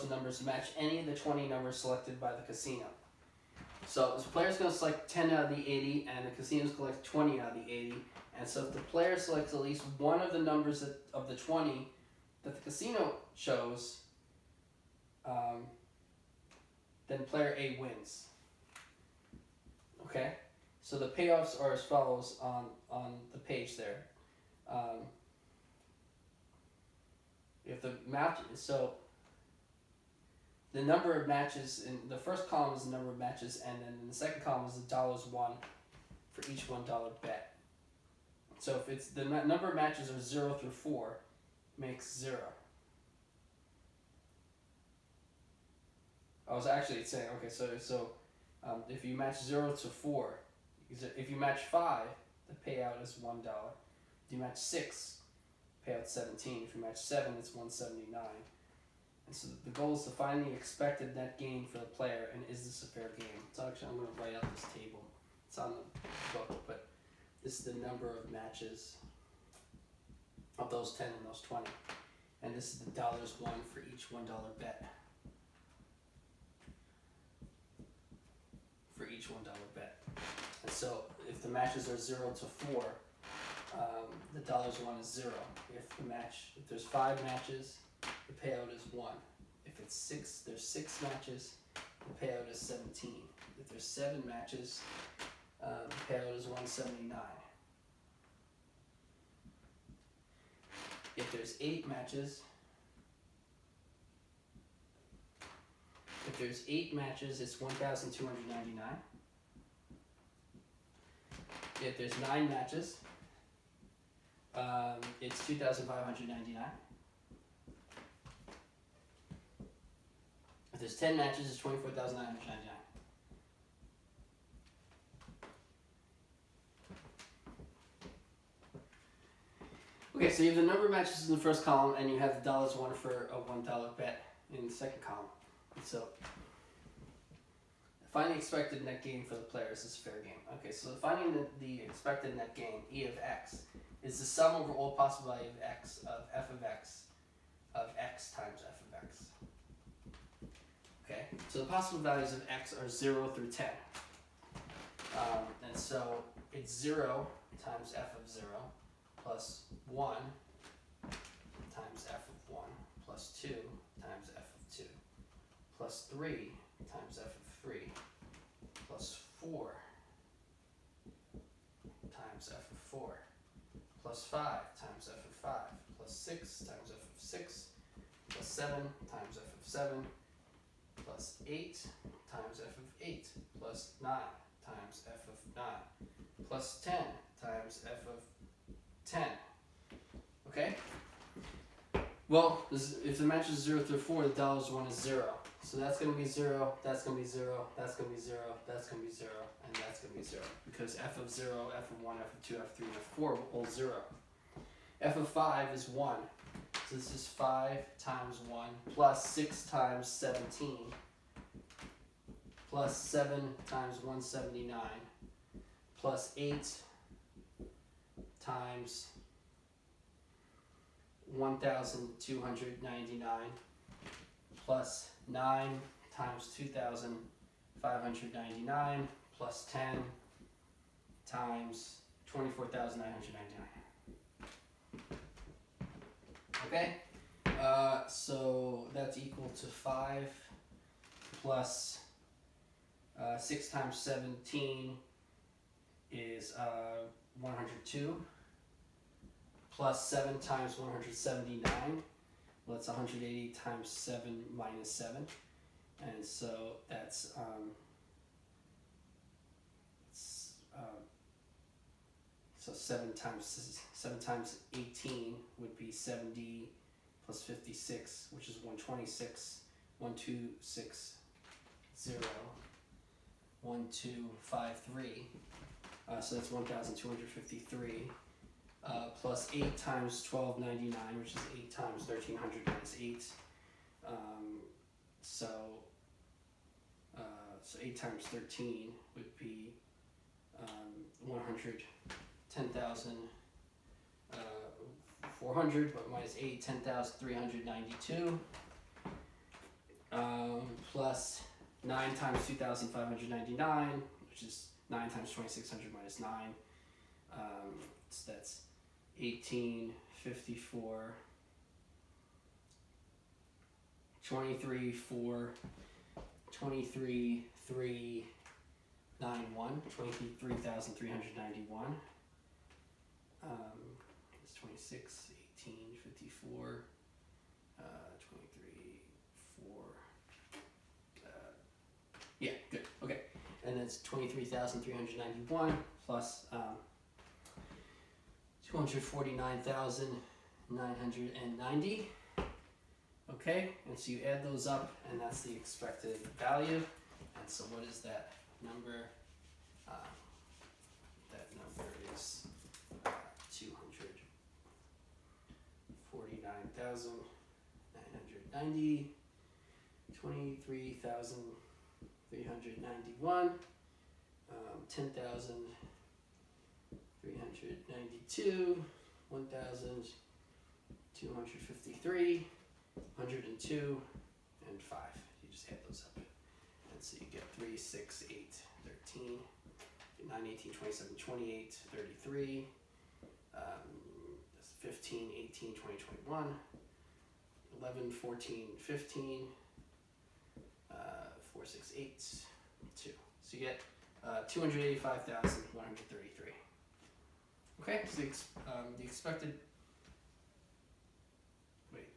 numbers match any of the 20 numbers selected by the casino. So the player's going to select 10 out of the 80, and the casino's going to select 20 out of the 80. And so if the player selects at least one of the numbers of the 20 that the casino chose, then player A wins. Okay? So the payoffs are as follows on the page there. If the match, so the number of matches in the first column is the number of matches, and then in the second column is the dollars won for each $1 bet. So if it's the number of matches are 0 through 4, makes 0. I was actually saying, okay, so if you match 0 to 4, if you match 5, the payout is $1. If you match 6, payout 17. If you match 7, it's 179. And so the goal is to find the expected net gain for the player, and is this a fair game? So actually, I'm going to write out this table. It's on the book, but this is the number of matches of those 10 and those 20. And this is the dollars won for each $1 bet. For each $1 bet. And so if the matches are 0 to 4, the dollars won is 0. If there's 5 matches, the payout is 1. If there's 6 matches, the payout is 17. If there's 7 matches, the payout is 179. If there's 8 matches, it's 1,299. If there's 9 matches, it's 2,599. If there's 10 matches, it's 24,999. Okay, so you have the number of matches in the first column, and you have the dollars won for a $1 bet in the second column. So find the expected net gain for the players is a fair game. Okay, so finding the expected net gain, E of x, is the sum over all possible value of x, of f of x times f of x. Okay, so the possible values of x are 0 through 10. And so it's 0 times f of 0 plus 1 times f of 1 plus 2 times f of 2 plus 3 times f of 3 plus 4 times f of 4 plus 5 times f of 5 plus 6 times f of 6 plus 7 times f of 7 plus 8 times f of 8 plus 9 times f of 9 plus 10 times f of 10. Okay? Well, if the match is 0 through 4, the dollars won is 0. So that's going to be 0, that's going to be 0, that's going to be 0, that's going to be 0, and that's going to be 0. Because f of 0, f of 1, f of 2, f of 3, and f of 4 are all 0. F of 5 is 1. So this is 5 times 1 plus 6 times 17 plus 7 times 179 plus 8 times 1,299 plus 9 times 2,599 plus 10 times 24,999. Okay, so that's equal to 5 plus 6 times 17 is 102 plus 7 times 179. Well, that's 180 times 7 minus 7. And so that's so 7 times 18 would be 70 plus 56, which is 126, 1260, 1253. So that's 1,253 plus 8 times 1299, which is 8 times 1300 minus 8. So 8 times 13 would be 110,400, but minus 8, 10,392. Plus 9 times 2,599, which is 9 times 2,600 minus 9. So that's 1854, 23,391, 23,391. It's 26, 18, 54, 23, 4. Yeah, good. Okay. And that's 23,391 plus 249,990. Okay, and so you add those up, and that's the expected value. And so what is that number? That number is 249,990, 23,391, 10,392, 1,253, 102, and 5. You just add those up. And so you get 3, 6, 8, 13, 9, 18, 27, 28, 33, 15, 18, 20, 21, 11, 14, 15, 4, 6, 8, 2. So you get 285,133. Okay, so the expected. Wait.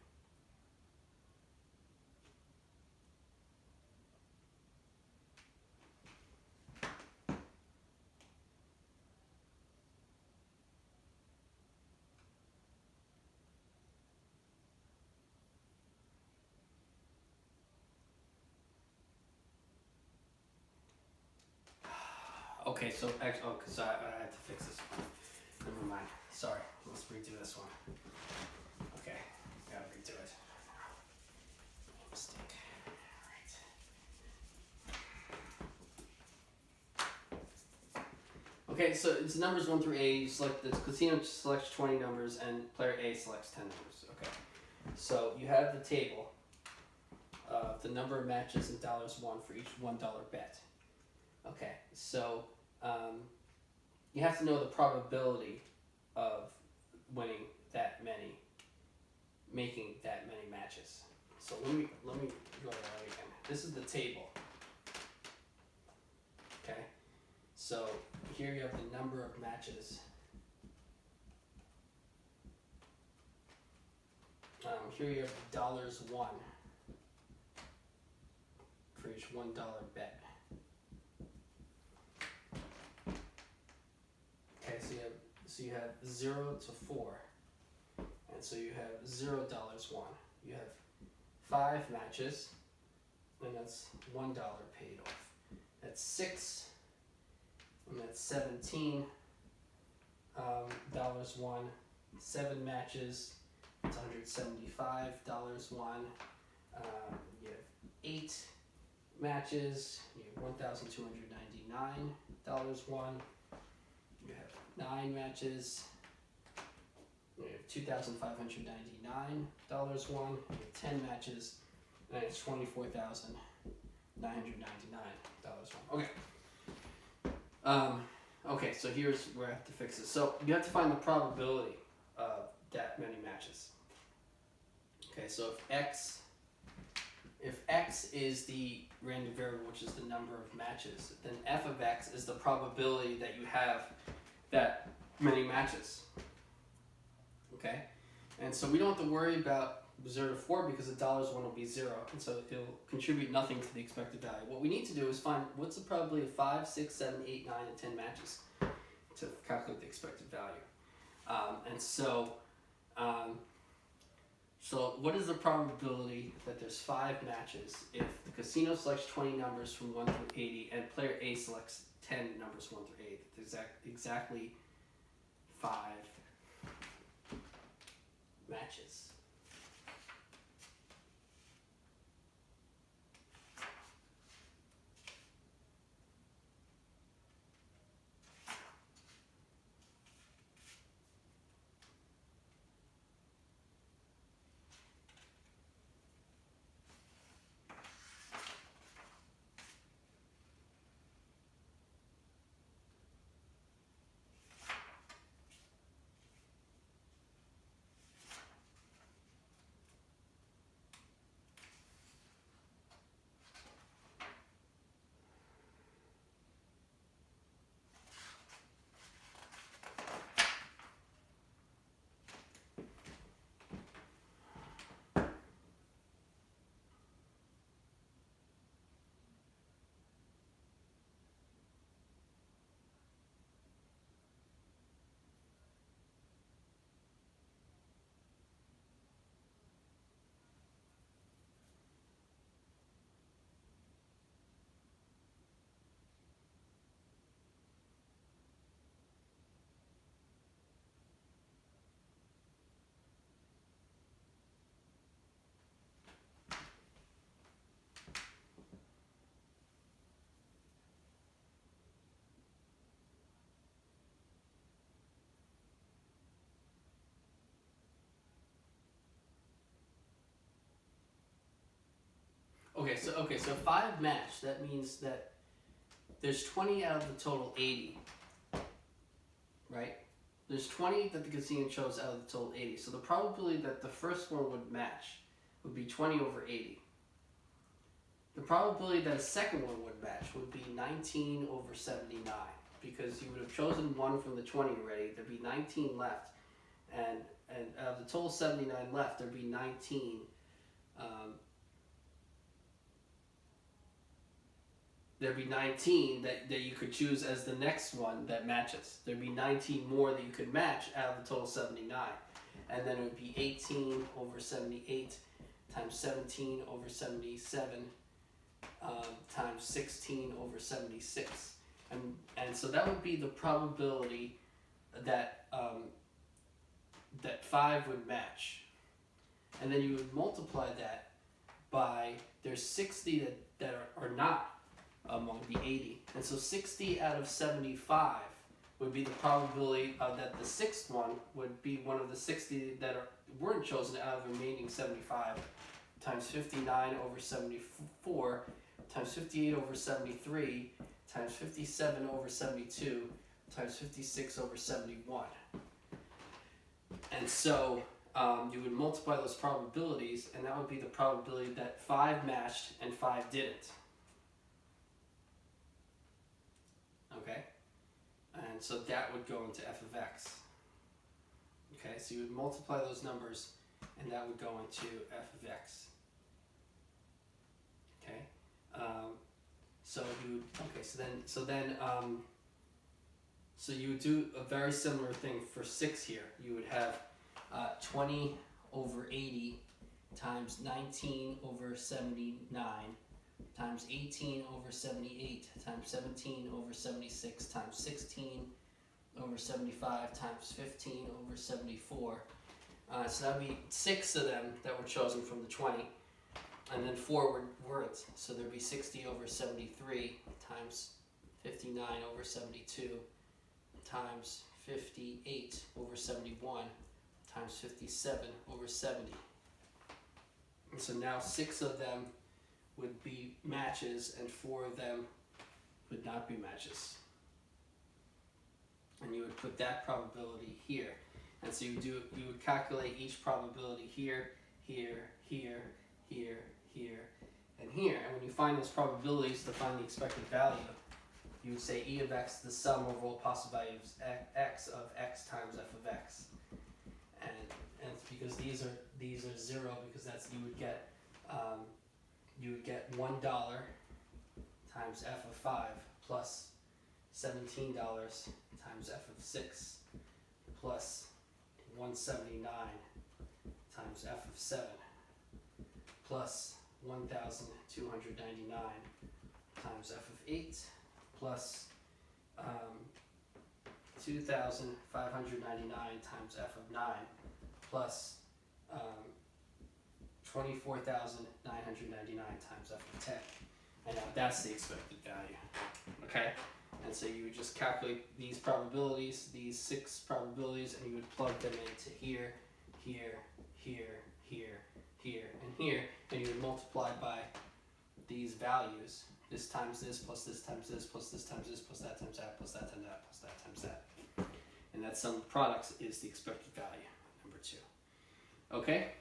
Okay, so actually, because I had to fix this one. Never mind. Sorry, let's redo this one. Okay, gotta redo it. Mistake. Alright. Okay, so it's numbers 1 through 8. You select the casino selects 20 numbers and player A selects 10 numbers. Okay, so you have the table of the number of matches and dollars won for each $1 bet. Okay, so you have to know the probability of winning that many, making that many matches. So let me go that again. This is the table. Okay, so here you have the number of matches. Here you have dollars won for each $1 bet. Okay, so you have 0 to 4, and so you have $0 won. You have 5 matches, and that's $1 paid off. That's 6, and that's 17 dollars won. 7 matches, it's $175 won. You have 8 matches, you have $1,299 won. You have 9 matches, you have $2,599 won. You have 10 matches, and it's $24,999 won. Okay. Okay, so here's where I have to fix this. So you have to find the probability of that many matches. Okay, so if x is the random variable, which is the number of matches, then f of x is the probability that you have that many matches. Okay, and so we don't have to worry about 0 to 4 because the dollars one will be 0, and so it'll contribute nothing to the expected value. What we need to do is find what's the probability of 5, 6, 7, 8, 9, and 10 matches to calculate the expected value. So what is the probability that there's 5 matches if the casino selects 20 numbers from 1 through 80 and player A selects 10 numbers 1 through 8? Exactly 5 matches. Okay, so 5 match. That means that there's 20 out of the total 80, right? There's 20 that the casino chose out of the total 80. So the probability that the first one would match would be 20 over 80. The probability that a second one would match would be 19 over 79, because you would have chosen one from the 20 already. There'd be 19 left, and out of the total 79 left, there'd be 19. There'd be 19 that you could choose as the next one that matches. There'd be 19 more that you could match out of the total 79. And then it would be 18 over 78 times 17 over 77 times 16 over 76. And so that would be the probability that, that 5 would match. And then you would multiply that by, there's 60 that are not among the 80. And so 60 out of 75 would be the probability that the sixth one would be one of the 60 that weren't chosen out of the remaining 75, times 59 over 74, times 58 over 73, times 57 over 72, times 56 over 71. And so you would multiply those probabilities, and that would be the probability that 5 matched and 5 didn't. Okay? And so that would go into f of x. Okay, so you would multiply those numbers, and that would go into f of x. Okay? So you would, okay, so you would do a very similar thing for 6 here. You would have 20 over 80 times 19 over 79 times 18 over 78 times 17 over 76 times 16 over 75 times 15 over 74. So that would be 6 of them that were chosen from the 20, and then 4 weren't. So there'd be 60 over 73 times 59 over 72 times 58 over 71 times 57 over 70. And so now 6 of them would be matches, and 4 of them would not be matches. And you would put that probability here. And so you would calculate each probability here, here, here, here, here, and here. And when you find those probabilities to find the expected value, you would say E of x, the sum over all possible values x of x times f of x. And because these are 0, because that's you would get $1 times f of 5 plus $17 times f of 6 plus 179 times f of 7 plus 1,299 times f of 8 plus 2,599 times f of 9 plus 24,999 times f of 10. And now that's the expected value. Okay? And so you would just calculate these probabilities, these 6 probabilities, and you would plug them into here, here, here, here, here, and here, and you would multiply by these values. This times this, plus this times this, plus this times this, plus that times that, plus that times that, plus that times that. And that sum of products is the expected value, number 2. Okay?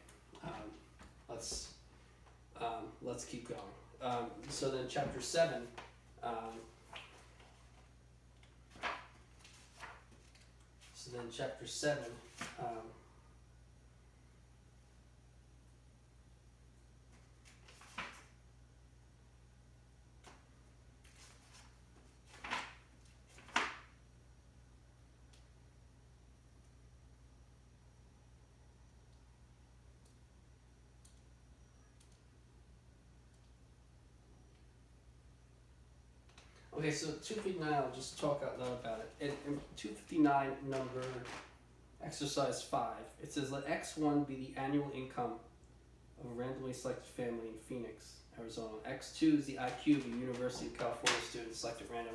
Let's keep going. So then chapter 7, okay, so 259, I'll just talk out loud about it. In 259, number exercise 5, it says let X1 be the annual income of a randomly selected family in Phoenix, Arizona. X2 is the IQ of a University of California student selected random.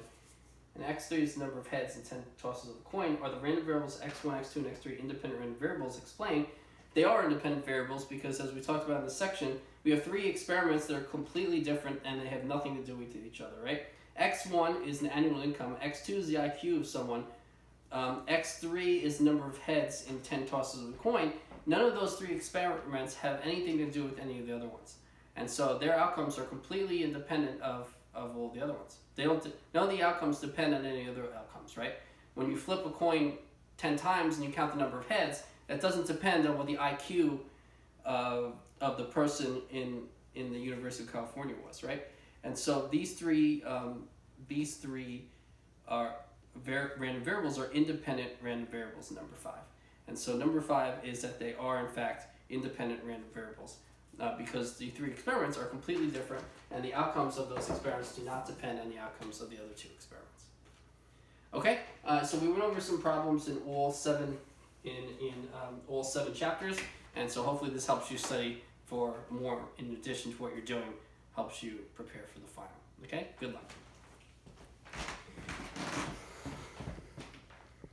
And X3 is the number of heads and 10 tosses of the coin. Are the random variables X1, X2, and X3 independent random variables? Explain. They are independent variables because, as we talked about in this section, we have 3 experiments that are completely different and they have nothing to do with each other, right? X1 is an annual income, X2 is the IQ of someone, X3 is the number of heads in 10 tosses of the coin. None of those 3 experiments have anything to do with any of the other ones. And so their outcomes are completely independent of all the other ones. None of the outcomes depend on any other outcomes, right? When you flip a coin 10 times and you count the number of heads, that doesn't depend on what the IQ of the person in the University of California was, right? And so these three are random variables are independent random variables in number 5. And so number 5 is that they are in fact independent random variables because the 3 experiments are completely different and the outcomes of those experiments do not depend on the outcomes of the other 2 experiments. Okay, so we went over some problems in all 7 all 7 chapters, and so hopefully this helps you study for more in addition to what you're doing, helps you prepare for the final. Okay, good luck.